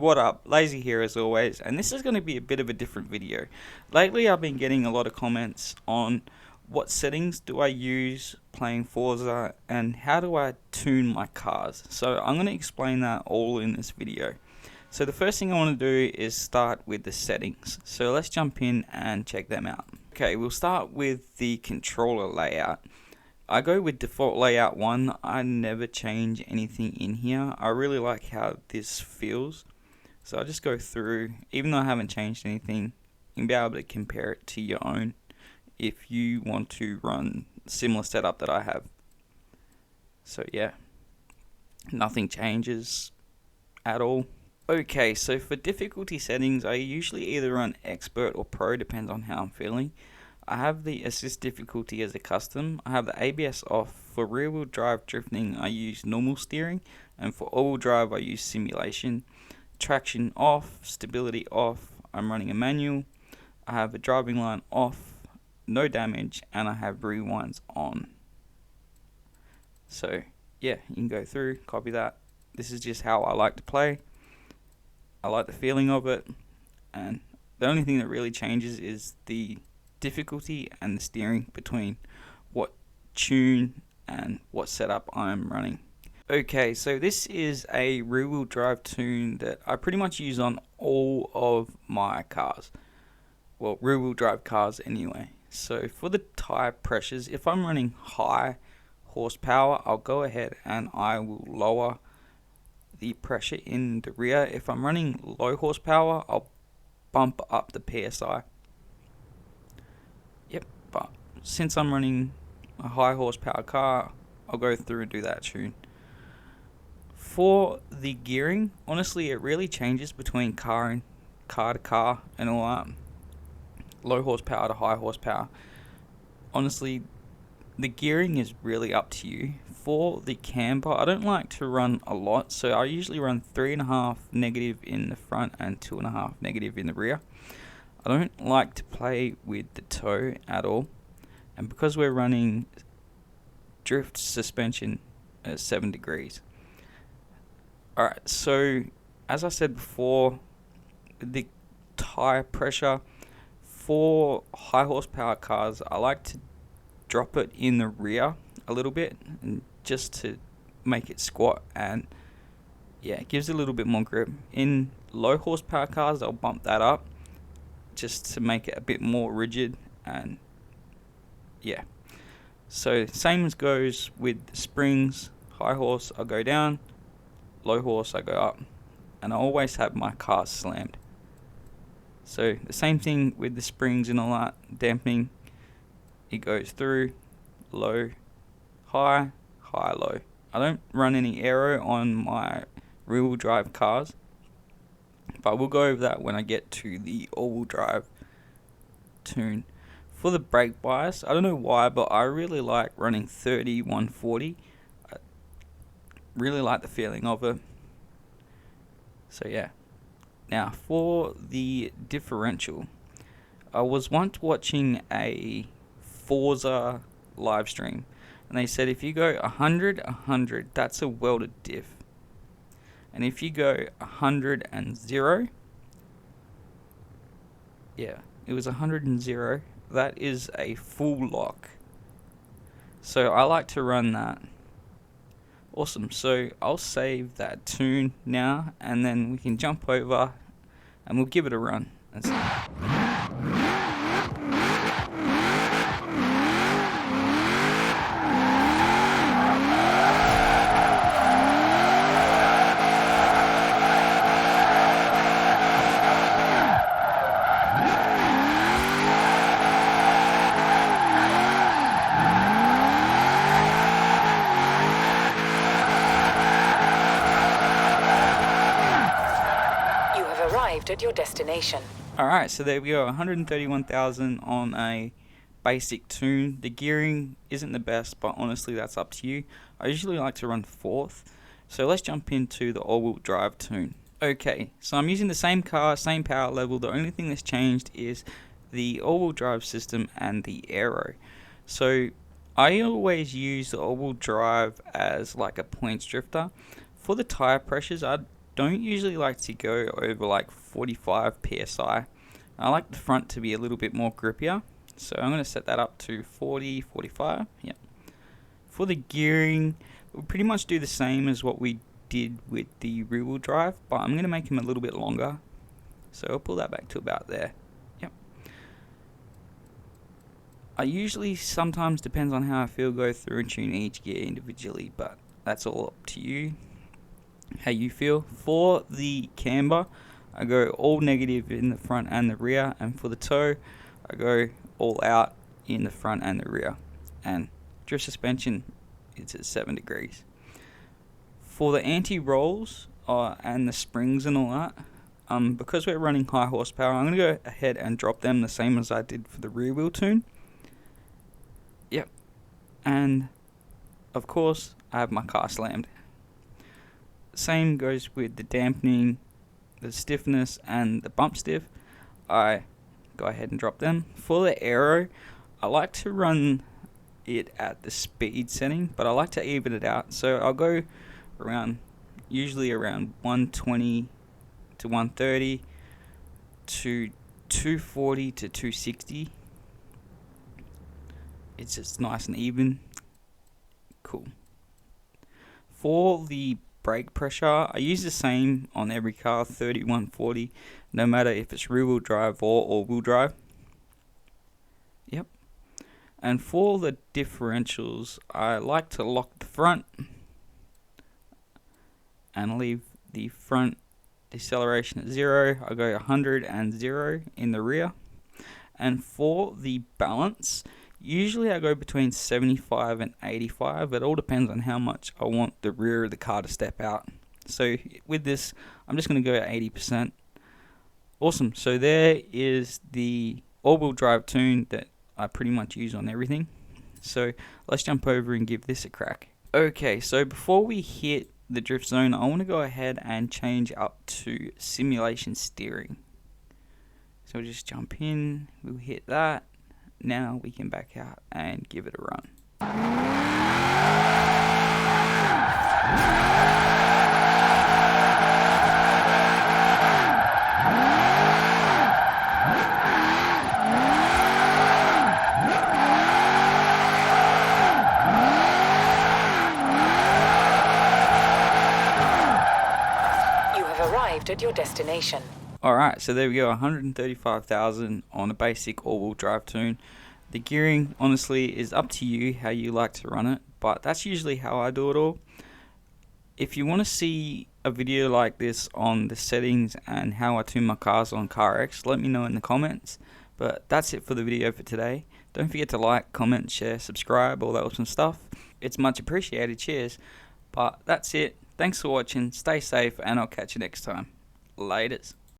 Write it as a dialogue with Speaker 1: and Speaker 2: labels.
Speaker 1: What up? Lazy here as always, and this is going to be a bit of a different video. Lately I've been getting a lot of comments on what settings do I use playing Forza and how do I tune my cars. So I'm going to explain that all in this video. So the first thing I want to do is start with the settings. So let's jump in and check them out. Okay, we'll start with the controller layout. I go with default layout 1. I never change anything in here. I really like how this feels. So I just go through, even though I haven't changed anything, you can be able to compare it to your own if you want to run similar setup that I have. So yeah, nothing changes at all. Okay, so for difficulty settings, I usually either run expert or pro, depends on how I'm feeling. I have the assist difficulty as a custom. I have the ABS off. For rear-wheel drive drifting, I use normal steering, and for all-wheel drive, I use simulation. Traction off, stability off. I'm running a manual. I have a driving line off, no damage, and I have rewinds on. So yeah, you can go through, copy that. This is just how I like to play. I like the feeling of it, and the only thing that really changes is the difficulty and the steering between what tune and what setup I'm running. Okay, so this is a rear-wheel drive tune that I pretty much use on all of my cars. Well, rear-wheel drive cars anyway. So for the tire pressures, if I'm running high horsepower, I'll go ahead and I will lower the pressure in the rear. If I'm running low horsepower, I'll bump up the PSI. Yep, but since I'm running a high horsepower car, I'll go through and do that tune. For the gearing, honestly, it really changes between car to car and all that. Low horsepower to high horsepower. Honestly, the gearing is really up to you. For the camber, I don't like to run a lot, so I usually run 3.5 negative in the front and 2.5 negative in the rear. I don't like to play with the toe at all, and because we're running drift suspension at 7 degrees. Alright, so as I said before, the tire pressure for high horsepower cars, I like to drop it in the rear a little bit, and just to make it squat, and yeah, it gives it a little bit more grip. In low horsepower cars, I'll bump that up just to make it a bit more rigid, and yeah. So same as goes with the springs. High horse I'll go down, low horse I go up, and I always have my cars slammed. So the same thing with the springs and all that, damping, it goes through, low, high, high, low. I don't run any aero on my rear-wheel drive cars, but we'll go over that when I get to the all-wheel drive tune. For the brake bias, I don't know why, but I really like running 30, 140. I really like the feeling of it. So yeah. Now for the differential, I was once watching a Forza live stream, and they said if you go 100, 100, that's a welded diff. And if you go 100 and 0, yeah, it was 100 and 0, that is a full lock. So I like to run that. Awesome, so I'll save that tune now, and then we can jump over and we'll give it a run.
Speaker 2: At your destination.
Speaker 1: Alright, so there we go, 131,000 on a basic tune. The gearing isn't the best, but honestly that's up to you. I usually like to run 4th. So let's jump into the all-wheel drive tune. Okay, so I'm using the same car, same power level. The only thing that's changed is the all-wheel drive system and the aero. So I always use the all-wheel drive as like a points drifter. For the tire pressures, I don't usually like to go over like 45 psi. I like the front to be a little bit more grippier, so I'm going to set that up to 40, 45. Yeah. For the gearing, we'll pretty much do the same as what we did with the rear wheel drive, but I'm going to make them a little bit longer. So I'll pull that back to about there. Yep. I usually, sometimes depends on how I feel, go through and tune each gear individually, but that's all up to you, how you feel. For the camber, I go all negative in the front and the rear, and for the toe, I go all out in the front and the rear. And drift suspension, it's at 7 degrees. For the anti-rolls and the springs and all that, because we're running high horsepower, I'm going to go ahead and drop them the same as I did for the rear wheel tune. Yep. And of course, I have my car slammed. Same goes with the dampening, the stiffness, and the bump stiff. I go ahead and drop them. For the aero, I like to run it at the speed setting, but I like to even it out. So I'll go usually around 120 to 130 to 240 to 260. It's just nice and even. Cool. For the brake pressure, I use the same on every car, 3140, no matter if it's rear wheel drive or all wheel drive. Yep. And for the differentials, I like to lock the front and leave the front deceleration at 0. I go 100 and 0 in the rear. And for the balance, usually I go between 75 and 85. It all depends on how much I want the rear of the car to step out. So with this, I'm just going to go at 80%. Awesome. So there is the all-wheel drive tune that I pretty much use on everything. So let's jump over and give this a crack. Okay, so before we hit the drift zone, I want to go ahead and change up to simulation steering. So we'll just jump in, we'll hit that. Now we can back out and give it a run.
Speaker 2: Arrived at your destination.
Speaker 1: Alright, so there we go, 135,000 on a basic all-wheel drive tune. The gearing, honestly, is up to you how you like to run it, but that's usually how I do it all. If you want to see a video like this on the settings and how I tune my cars on CarX, let me know in the comments. But that's it for the video for today. Don't forget to like, comment, share, subscribe, all that awesome stuff. It's much appreciated, cheers. But that's it. Thanks for watching, stay safe, and I'll catch you next time. Laters.